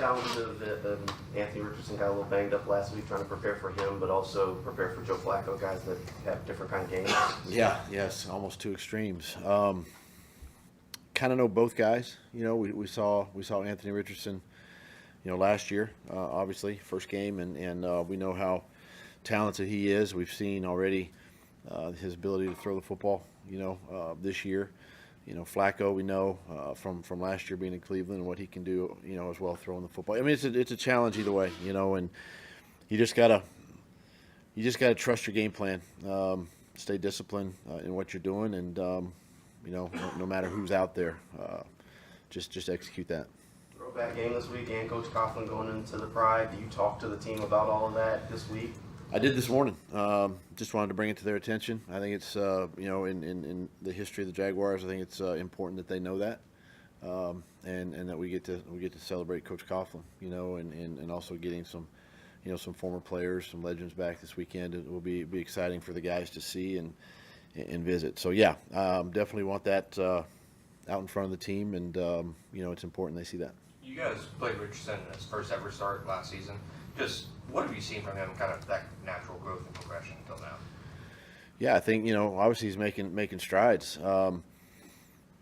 challenge that Anthony Richardson got a little banged up last week trying to prepare for him, but also prepare for Joe Flacco, guys that have different kind of games? Yes, almost two extremes. Kind of know both guys. You know, we saw Anthony Richardson, you know, last year, obviously, first game, and we know how talented he is. We've seen already his ability to throw the football, you know, this year. You know, Flacco, we know from last year being in Cleveland and what he can do, you know, as well throwing the football. I mean, it's a challenge either way, you know, and you just gotta trust your game plan, stay disciplined in what you're doing, and you know, no matter who's out there, just execute that. Throwback game this week, and Coach Coughlin going into the Pride. Do you talk to the team about all of that this week? I did this morning. Just wanted to bring it to their attention. I think it's you know, in the history of the Jaguars, I think it's important that they know that, and that we get to celebrate Coach Coughlin, you know, and also getting some, you know, some former players, some legends back this weekend. It will be exciting for the guys to see and visit. So yeah, definitely want that out in front of the team, and you know, it's important they see that. You guys played Richardson in his first ever start last season. Just what have you seen from him, kind of that natural growth and progression until now? Yeah, I think, you know, obviously he's making strides.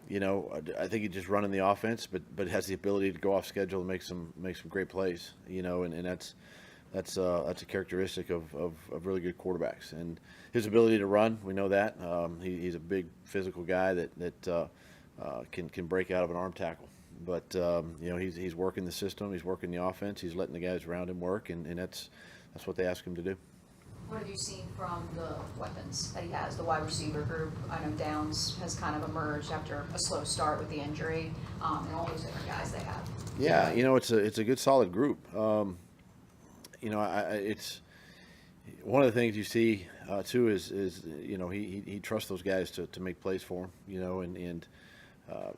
You know, I think he's just running the offense, but has the ability to go off schedule and make some great plays. You know, and that's a characteristic of really good quarterbacks, and his ability to run. We know that he's a big physical guy that can break out of an arm tackle. But you know, he's working the system, he's working the offense, he's letting the guys around him work, and that's what they ask him to do. What have you seen from the weapons that he has, the wide receiver group? I know Downs has kind of emerged after a slow start with the injury, and all those different guys they have. Yeah, you know, it's a good solid group. You know, it's one of the things you see too is you know, he trusts those guys to make plays for him. You know, and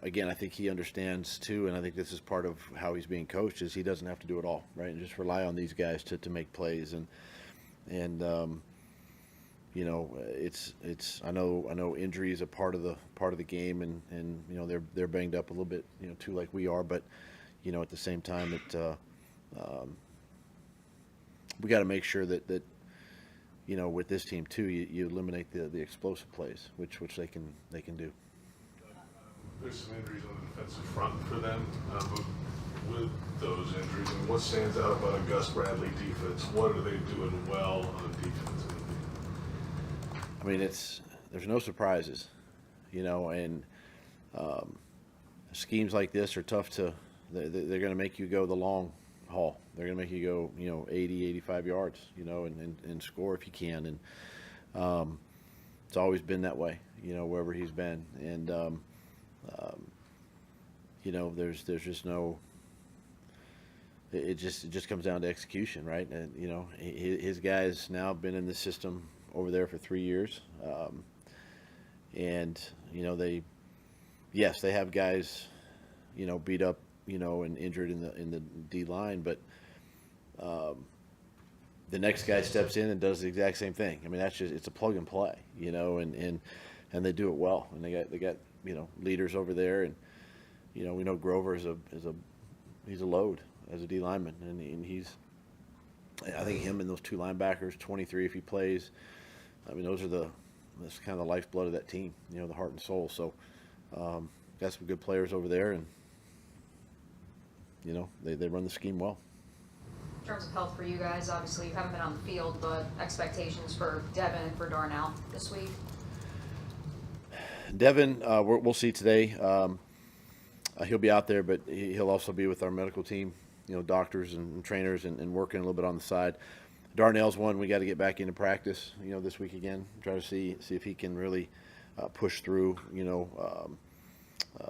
again, I think he understands too, and I think this is part of how he's being coached, is he doesn't have to do it all, right? And just rely on these guys to make plays, and you know, it's I know injury is a part of the game, and you know, they're banged up a little bit, you know, too, like we are, but you know, at the same time, we got to make sure that you know, with this team too, you eliminate the explosive plays, which they can do. There's some injuries on the defensive front for them. With those injuries, I mean, what stands out about a Gus Bradley defense? What are they doing well on defense? I mean, there's no surprises, you know, and schemes like this are tough to. They're going to make you go the long haul. They're going to make you go, you know, 80, 85 yards, you know, and score if you can. And it's always been that way, you know, wherever he's been. And you know, there's just no. It just comes down to execution, right? And you know, his guys now been in the system over there for 3 years, and you know, they have guys, you know, beat up, you know, and injured in the D line, but the next guy steps in and does the exact same thing. I mean, it's a plug and play, you know, and they do it well, and they got you know, leaders over there, and you know, we know Grover is a load as a D lineman, and he's, I think him and those two linebackers, 23 if he plays. I mean, that's kind of the lifeblood of that team, you know, the heart and soul. So got some good players over there, and you know, they run the scheme well. In terms of health for you guys, obviously you haven't been on the field, but expectations for Devin and for Darnell this week? Devin, we'll see today. He'll be out there, but he'll also be with our medical team, you know, doctors and trainers, and working a little bit on the side. Darnell's one we got to get back into practice, you know, this week again. Try to see if he can really push through, you know,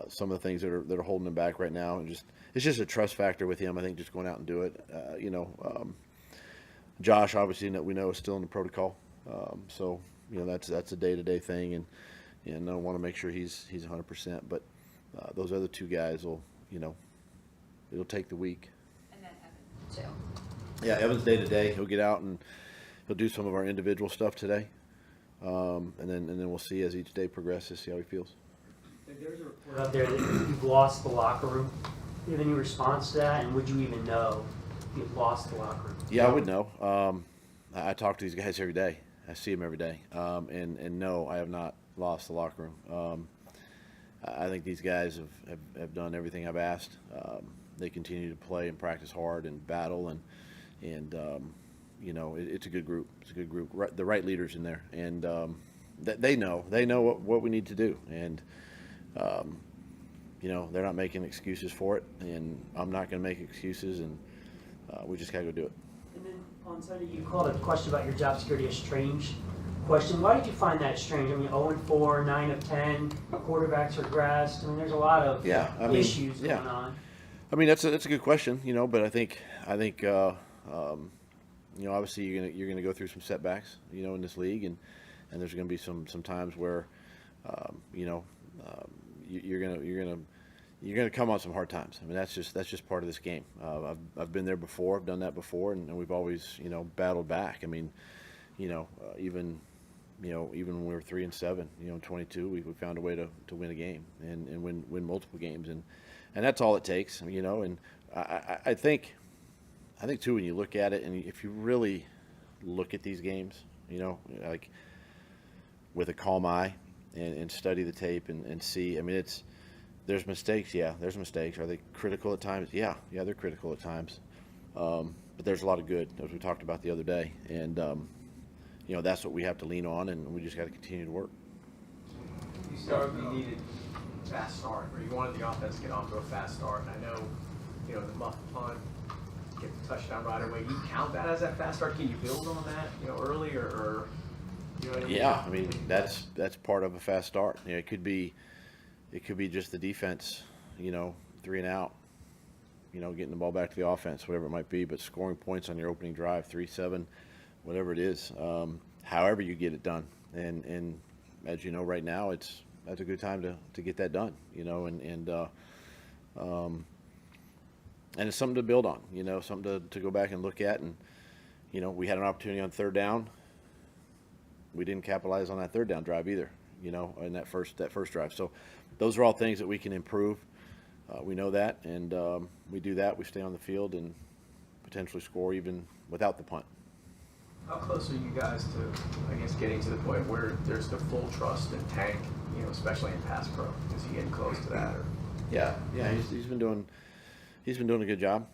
some of the things that are holding him back right now, and it's just a trust factor with him. I think just going out and do it. You know, Josh, obviously, that we know is still in the protocol, so you know, that's a day-to-day thing, and I want to make sure he's 100%. But those other two guys will, you know, it'll take the week. And then Evan, too. Yeah, Evan's day-to-day. He'll get out and he'll do some of our individual stuff today, and then we'll see as each day progresses, see how he feels. There's a report out there that you've lost the locker room Do you have any response to that, and would you even know if you lost the locker room? Yeah, I would know. I talk to these guys every day. I see them every day. And no, I have not lost the locker room. I think these guys have done everything I've asked. They continue to play and practice hard and battle, and you know, it's a good group. It's a good group. The right leaders in there, and they know what we need to do, and you know, they're not making excuses for it, and I'm not going to make excuses, and we just got to go do it. And then on Sunday, you called a question about your job security a strange question. Why did you find that strange? I mean, 0-4, 9 of 10, quarterbacks regressed. I mean, there's a lot of issues going on. I mean, that's a good question, you know, but I think you know, obviously you're gonna go through some setbacks, you know, in this league, and there's gonna be some times where you know, you're gonna come on some hard times. I mean, that's just part of this game. I've been there before. I've done that before, and we've always, you know, battled back. I mean, you know, even when we were 3-7, you know, in 22, we found a way to win a game and win multiple games, and that's all it takes, you know. And I think too, when you look at it, and if you really look at these games, you know, like with a calm eye and study the tape and see. I mean, there's mistakes. Yeah, there's mistakes. Are they critical at times? Yeah, they're critical at times. But there's a lot of good, as we talked about the other day, and you know, that's what we have to lean on, and we just got to continue to work. You needed a fast start, or you wanted the offense to get off to a fast start. And I know, you know, the muff punt, get the touchdown right away. Do you count that as that fast start? Can you build on that, you know, early, or you know what I mean? Yeah, I mean, that's part of a fast start. You know, it could be just the defense, you know, 3 and out, you know, getting the ball back to the offense, whatever it might be, but scoring points on your opening drive, 3-7, whatever it is, however you get it done. And as you know, right now, that's a good time to get that done, you know, and it's something to build on, you know, something to go back and look at. And, you know, we had an opportunity on 3rd down. We didn't capitalize on that 3rd down drive either, you know, in that first drive. So those are all things that we can improve. We know that, and we do that. We stay on the field and potentially score even without the punt. How close are you guys to, I guess, getting to the point where there's the full trust in Tank, you know, especially in pass pro? Is he getting close to that? Or? Yeah, he's been doing a good job.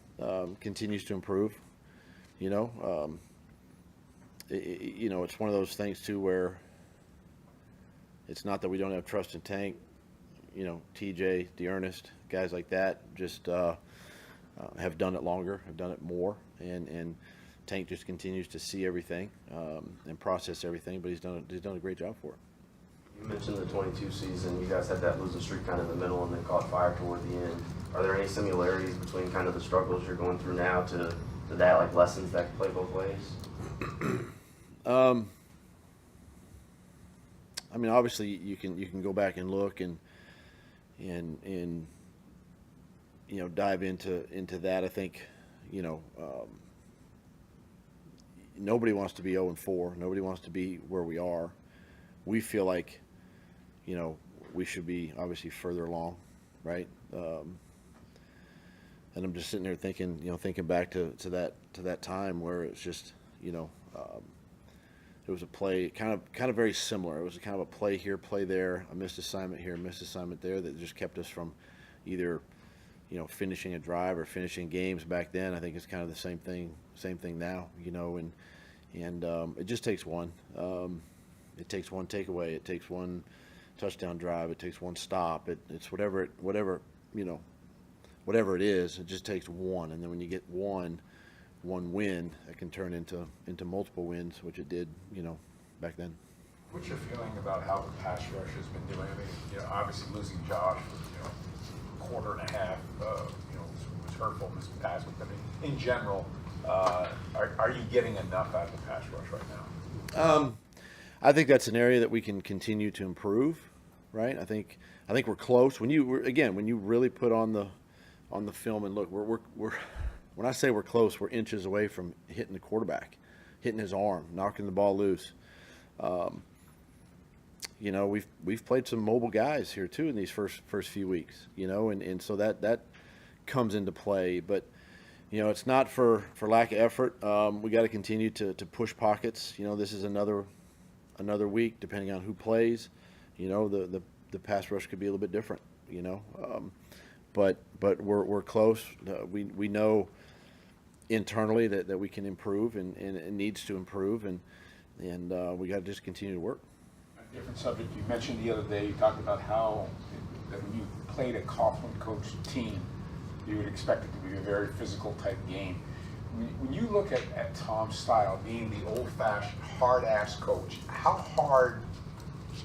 Continues to improve. You know, you know, it's one of those things too where it's not that we don't have trust in Tank. You know, TJ, DeErnest, guys like that just have done it longer, have done it more, and Tank just continues to see everything and process everything. But he's done a great job for it. You mentioned the 22 season. You guys had that losing streak kind of in the middle and then caught fire toward the end. Are there any similarities between kind of the struggles you're going through now to that, like lessons that can play both ways? I mean, obviously you can go back and look and you know, dive into that. I think, you know, nobody wants to be 0-4. Nobody wants to be where we are. We feel like, you know, we should be obviously further along, right? And I'm just sitting there thinking back to that time where it's just, you know, it was a play kind of very similar. It was kind of a play here, play there, a missed assignment here, missed assignment there that just kept us from either, you know, finishing a drive or finishing games back then. I think it's kind of the same thing now, you know, and it just takes one. It takes one takeaway. It takes one touchdown drive. It takes one stop. It's whatever you know, whatever it is. It just takes one, and then when you get one win, it can turn into multiple wins, which it did, you know, back then. What's your feeling about how the pass rush has been doing? I mean, you know, obviously losing Josh for, you know, quarter and a half, you know, was hurtful this past week. I mean, in general, are you getting enough out of the pass rush right now? I think that's an area that we can continue to improve, right? I think we're close. When you really put on the film and look, we're when I say we're close, we're inches away from hitting the quarterback, hitting his arm, knocking the ball loose. You know, we've played some mobile guys here too in these first few weeks, you know, and so that comes into play. But it's not for lack of effort. We got to continue to push pockets. This is another week, depending on who plays. The pass rush could be a little bit different. But we're close. We know internally that we can improve, and it needs to improve, and we got to just continue to work. A different subject, you mentioned the other day, you talked about how that when you played a Coughlin coached team, you would expect it to be a very physical type game. When you look at Tom's style, being the old-fashioned hard-ass coach, how hard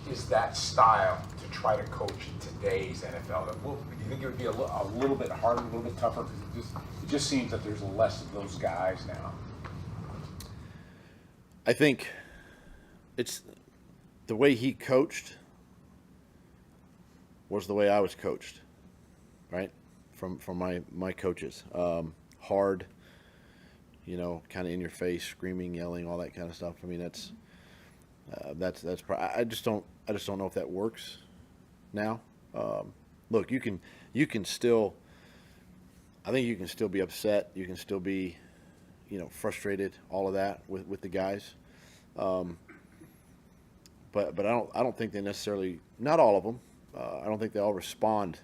is that style to try to coach in today's NFL? Do you think it would be a little bit harder, a little bit tougher? Because it just seems that there's less of those guys now. I think it's the way he coached was the way I was coached, right? From my coaches, hard, kind of in your face, screaming, yelling, all that kind of stuff. I mean, that's I just don't know if that works now. Look, you can still, I think you can still be upset. You can still be, frustrated, all of that with the guys. But I don't think they necessarily, not all of them. I don't think they all respond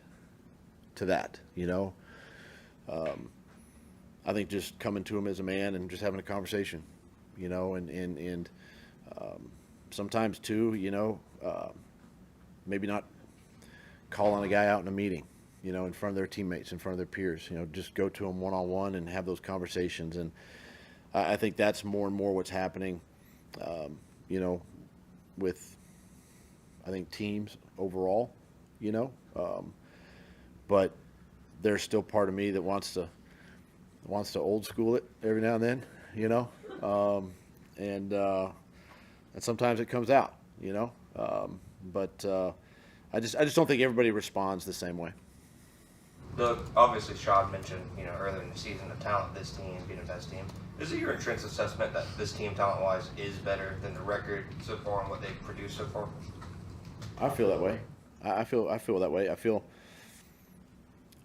to that. I think just coming to him as a man and just having a conversation, and sometimes too, maybe not calling a guy out in a meeting, in front of their teammates, in front of their peers, just go to them one-on-one and have those conversations. And I think that's more and more what's happening, with, I think, teams overall, but there's still part of me that wants to old school it every now and then, and sometimes it comes out, but I just don't think everybody responds the same way. Obviously, Shad mentioned, earlier in the season, the talent of this team being the best team. Is it your entrance assessment that this team, talent-wise, is better than the record so far and what they've produced so far? I feel that way. I feel that way.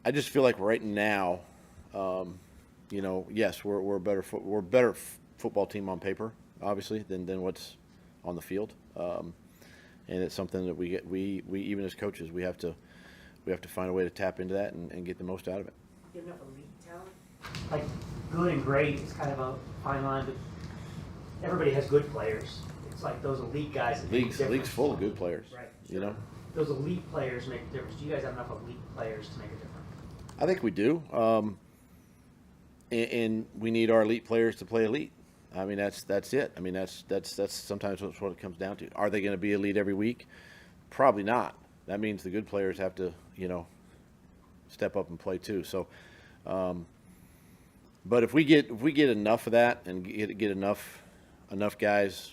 I just feel like right now, yes, we're a better football team on paper, obviously, than what's on the field, and it's something that we even as coaches we have to find a way to tap into that and get the most out of it. You have enough elite talent? Like, good and great is kind of a fine line, but everybody has good players. It's like those elite guys that make a difference. League's full of good players. Right. Those elite players make a difference. Do you guys have enough elite players to make a difference? I think we do, and we need our elite players to play elite. I mean, that's it. I mean, that's sometimes what it comes down to. Are they going to be elite every week? Probably not. That means the good players have to, step up and play too. So, but if we get enough of that and get enough guys,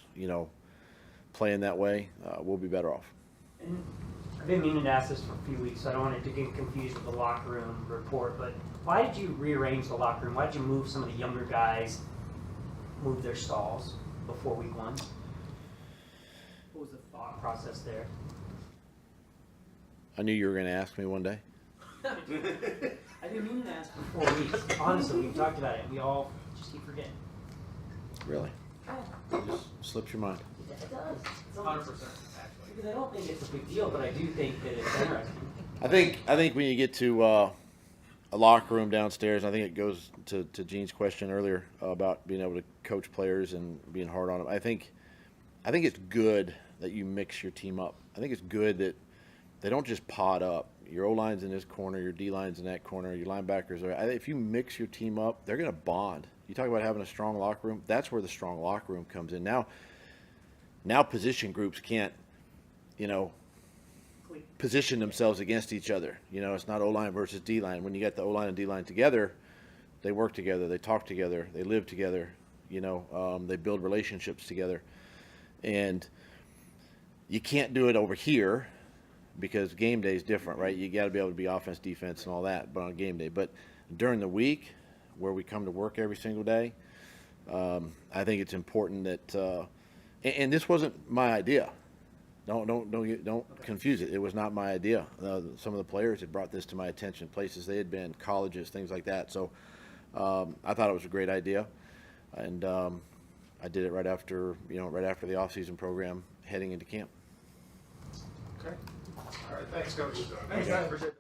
playing that way, we'll be better off. And I've been meaning to ask this for a few weeks, so I don't want it to get confused with the locker room report, but why did you rearrange the locker room? Why did you move some of the younger guys, move their stalls before week 1? What was the thought process there? I knew you were going to ask me one day. I've been meaning to ask for 4 weeks. Honestly, we've talked about it. We all just keep forgetting. Really? It just slips your mind. It does. 100%, actually. Because I don't think it's a big deal, but I do think that it's interesting. I think when you get to a locker room downstairs, I think it goes to Gene's question earlier about being able to coach players and being hard on them. I think it's good that you mix your team up. I think it's good that they don't just pod up. Your O-line's in this corner, your D-line's in that corner, your linebackers are. If you mix your team up, they're going to bond. You talk about having a strong locker room. That's where the strong locker room comes in. Now position groups can't, position themselves against each other. It's not O-line versus D-line. When you get the O-line and D-line together, they work together, they talk together, they live together. They build relationships together, and you can't do it over here because game day is different, right? You got to be able to be offense, defense, and all that, but on game day. But during the week, where we come to work every single day, I think it's important that, and this wasn't my idea. Don't confuse it. It was not my idea. Some of the players had brought this to my attention, places they had been, colleges, things like that. So I thought it was a great idea, and I did it right after the off-season program, heading into camp. Okay. All right, thanks, Coach. Thanks, Appreciate it.